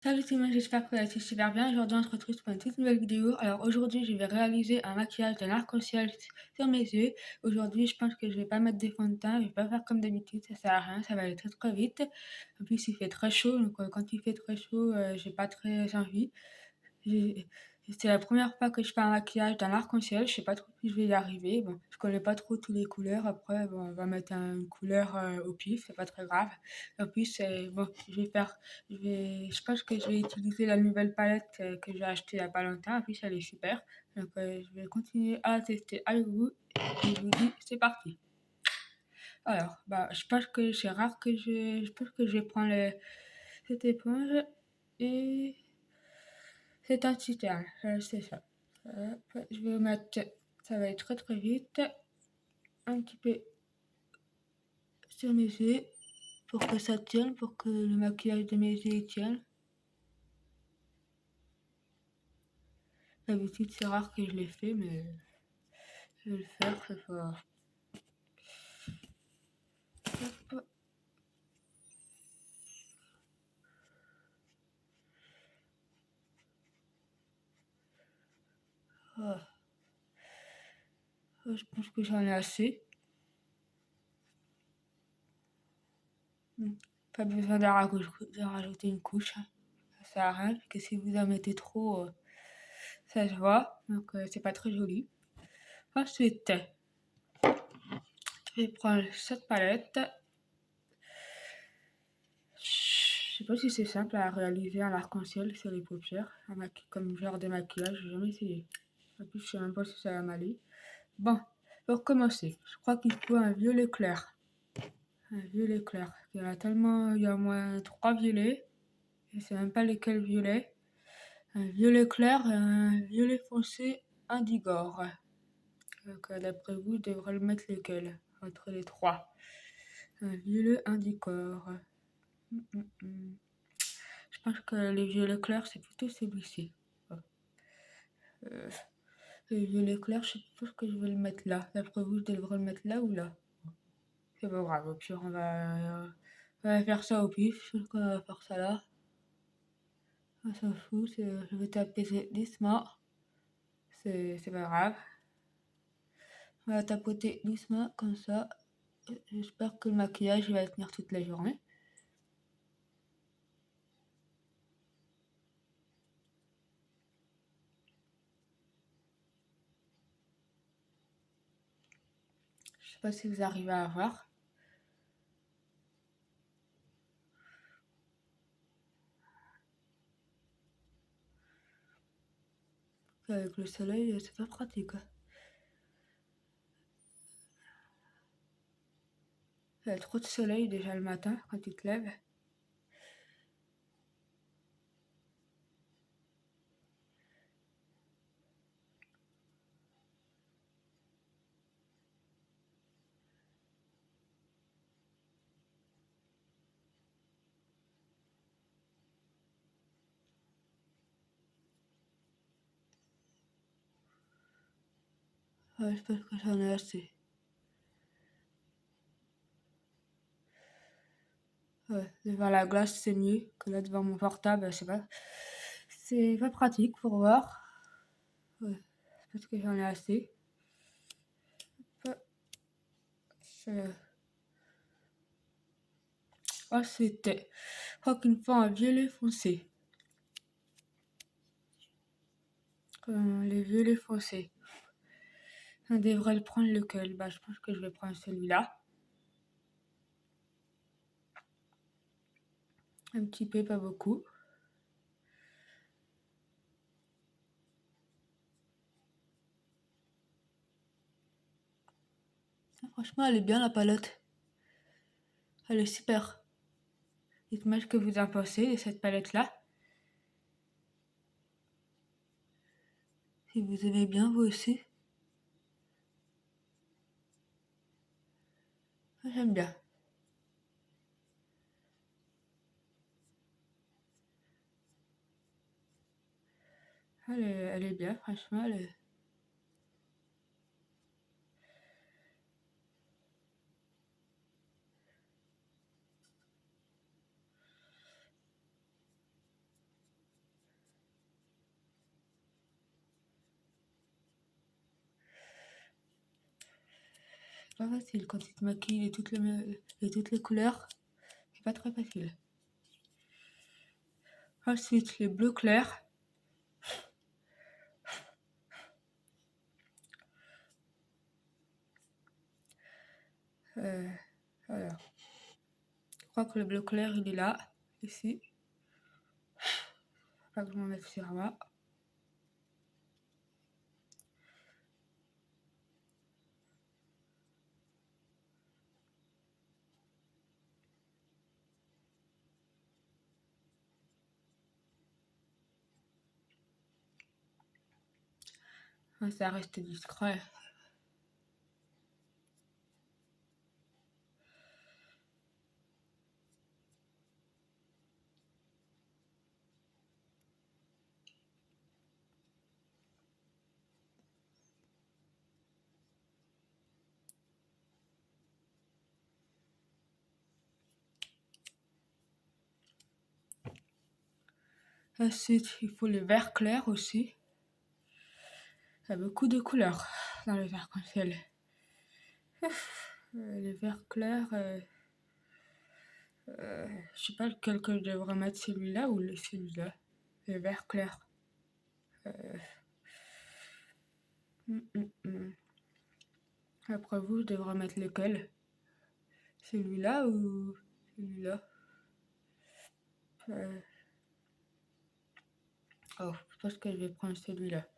Salut tout le monde, j'espère que vous allez super bien. Aujourd'hui, on se retrouve pour une toute nouvelle vidéo. Alors aujourd'hui, je vais réaliser un maquillage d'un arc-en-ciel sur mes yeux. Aujourd'hui, je pense que je vais pas mettre des fonds de teint, je vais pas faire comme d'habitude, ça sert à rien, ça va aller très très vite. En plus, il fait très chaud, donc quand il fait très chaud, j'ai pas très envie. J'ai- C'est la première fois que je fais un maquillage d'un arc-en-ciel. Je sais pas trop si je vais y arriver. Bon, je connais pas trop toutes les couleurs. Après, bon, on va mettre une couleur au pif, c'est pas très grave. En plus, bon, je pense que je vais utiliser la nouvelle palette que j'ai achetée il y a pas longtemps. En plus, elle est super. Donc, je vais continuer à la tester avec vous. Et je vous dis, c'est parti. Alors, bah, je pense que c'est rare que je pense que je vais prendre cette éponge et c'est un citerne, c'est ça. Je vais mettre, ça va être très très vite, un petit peu sur mes yeux pour que ça tienne, pour que le maquillage de mes yeux tienne. D'habitude, c'est rare que je l'ai fait, mais je vais le faire cette fois. Hop. Ah. Je pense que j'en ai assez. Pas besoin de rajouter une couche. Ça sert à rien, parce que si vous en mettez trop, ça se voit. Donc, c'est pas très joli. Ensuite, je vais prendre cette palette. Je sais pas si c'est simple à réaliser un arc-en-ciel sur les paupières, comme genre de maquillage, j'ai jamais essayé. En plus, je sais même pas si ça va m'aller. Bon, pour commencer, je crois qu'il faut un violet clair. Un violet clair. Il y en a tellement, il y a au moins 3 violets. Je sais même pas lesquels violets. Un violet clair et un violet foncé indigore. Donc, d'après vous, je devrais le mettre lequel entre les trois? Un violet indigore. Je pense que les violets clairs, c'est plutôt celui-ci. Euh, le violet clair, je pense que je vais le mettre là. D'après vous, je devrais le mettre là ou là? C'est pas grave, au pire, on va faire ça au pif. Je pense qu'on va faire ça là. On s'en fout, je vais taper doucement. C'est pas grave. On va tapoter doucement, comme ça. J'espère que le maquillage va tenir toute la journée. Je sais pas si vous arrivez à voir. Avec le soleil, c'est pas pratique. Il y a trop de soleil déjà le matin quand tu te lèves. Ouais, je pense que j'en ai assez. Ouais, devant la glace, c'est mieux que là devant mon portable, je sais pas. C'est pas pratique pour voir. Ouais, je pense que j'en ai assez. Ouais, c'était. Je crois qu'il me faut un violet foncé. Les violets foncés. On devrait le prendre lequel? Bah, je pense que je vais prendre celui-là. Un petit peu, pas beaucoup. Franchement, elle est bien la palette. Elle est super. Dites-moi ce que vous en pensez de cette palette-là. Si vous aimez bien, vous aussi. Moi, j'aime bien. Elle est bien, franchement. pas facile quand tu te maquilles et toutes les couleurs. C'est pas très facile. Ensuite, les bleus clairs. Alors, je crois que le bleu clair, il est là, ici. Pas que je m'en mette sur moi. Ça reste discret. Ensuite, il faut les verts clairs aussi. Il y a beaucoup de couleurs dans les verts arc-en-ciel. Les verts clairs, je sais pas lequel que je devrais mettre, celui-là ou celui-là. Les verts clairs. Après vous, je devrais mettre lequel? Celui-là ou celui-là? Oh, je pense que je vais prendre celui-là.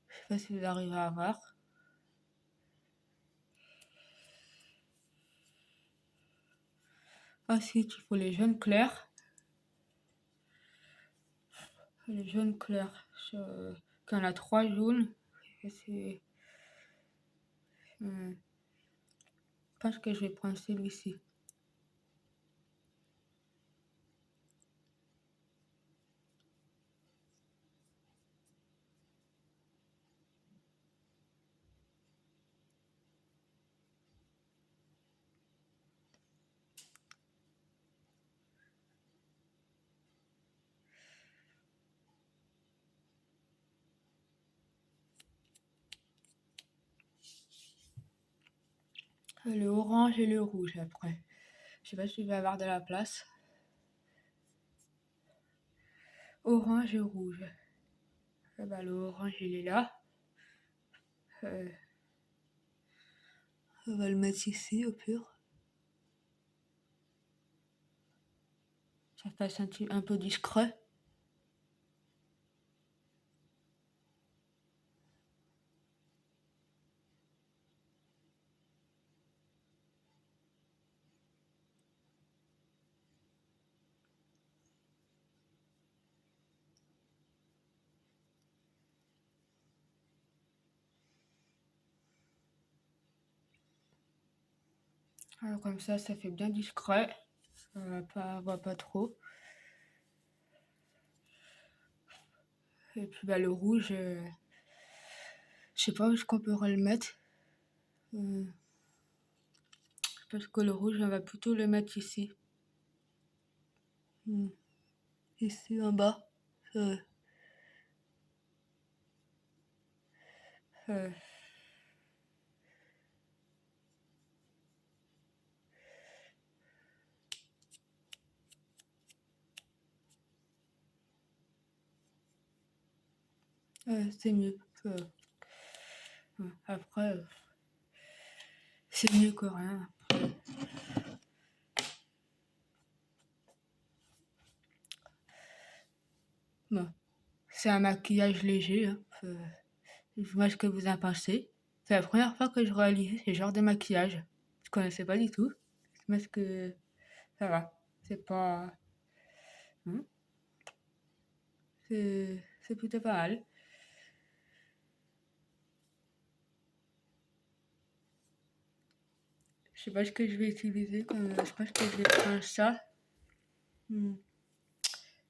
Je sais pas si vous arrivez à voir. Ensuite, il faut les jaunes clairs. Les jaunes clairs. Il y en a 3 jaunes. Je pense que je vais prendre celui-ci. Le orange et le rouge après. Je sais pas si je vais avoir de la place. Orange et rouge. Le orange il est là. On va le mettre ici au pur. Ça fasse un peu discret. Alors comme ça fait bien discret. On voit pas trop. Et puis le rouge, je sais pas où est-ce qu'on pourrait le mettre. Parce que le rouge, on va plutôt le mettre ici. Ici en bas. C'est mieux. Après, c'est mieux que rien. Bon. C'est un maquillage léger. Hein. Dites-moi ce que vous en pensez. C'est la première fois que je réalise ce genre de maquillage. Je connaissais pas du tout. Parce que ça va. C'est pas. C'est plutôt pas mal. Je sais pas ce que je vais utiliser. Je pense que je vais prendre ça.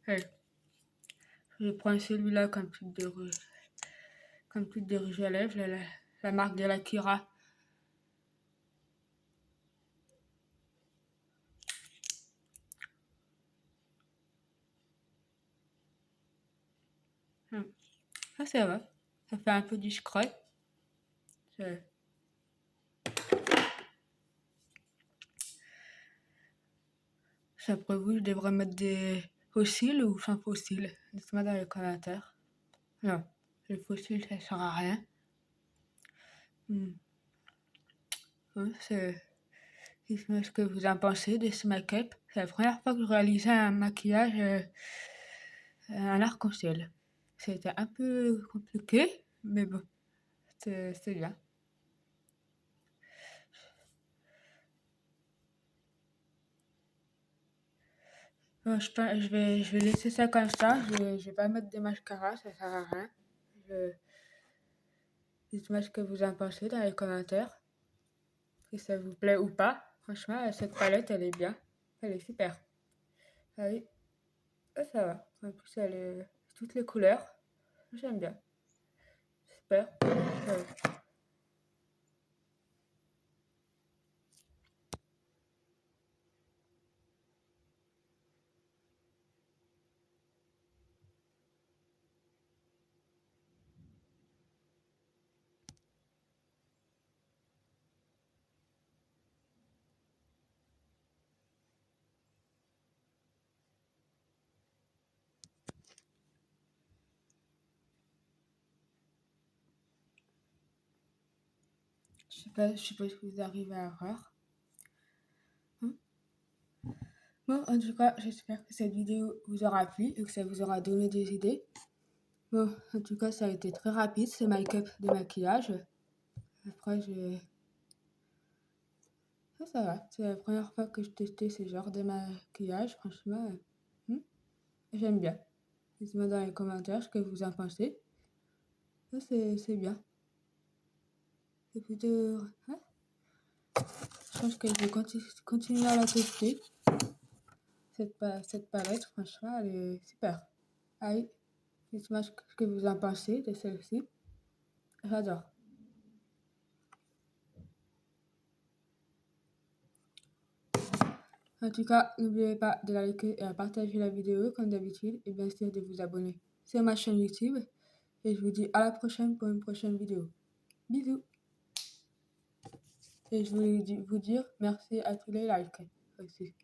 Ouais. Je prends celui-là comme toute de rouge à lèvres, la marque de la Kira. Ça va. Ça fait un peu discret. Après vous, je devrais mettre des fossiles ou sans fossiles. Dites-moi dans les commentaires. Non, les fossiles, ça sert à rien. Oui, dites-moi ce que vous en pensez de ce make-up. C'est la première fois que je réalisais un maquillage, un arc-en-ciel. C'était un peu compliqué, mais bon, c'est bien. Bon, je vais laisser ça comme ça. Je vais pas mettre de mascara, ça sert à rien. Dites-moi ce que vous en pensez dans les commentaires. Si ça vous plaît ou pas. Franchement, cette palette, elle est bien. Elle est super. Ah oui, ça va. En plus, elle est toutes les couleurs. J'aime bien. Super. Je sais pas si vous arrivez à voir. Bon, en tout cas, j'espère que cette vidéo vous aura plu et que ça vous aura donné des idées. Bon, en tout cas, ça a été très rapide, ce make-up de maquillage. Après, ça va. C'est la première fois que je testais ce genre de maquillage. Franchement, j'aime bien. Dites-moi dans les commentaires ce que vous en pensez. C'est bien. C'est plutôt... Je pense que je vais continuer à la tester. Cette palette, franchement, elle est super. Allez, dites-moi ce que vous en pensez de celle-ci. J'adore. En tout cas, n'oubliez pas de liker et de partager la vidéo comme d'habitude et bien sûr de vous abonner sur ma chaîne YouTube. Et je vous dis à la prochaine pour une prochaine vidéo. Bisous. Et je voulais vous dire merci à tous les likes aussi.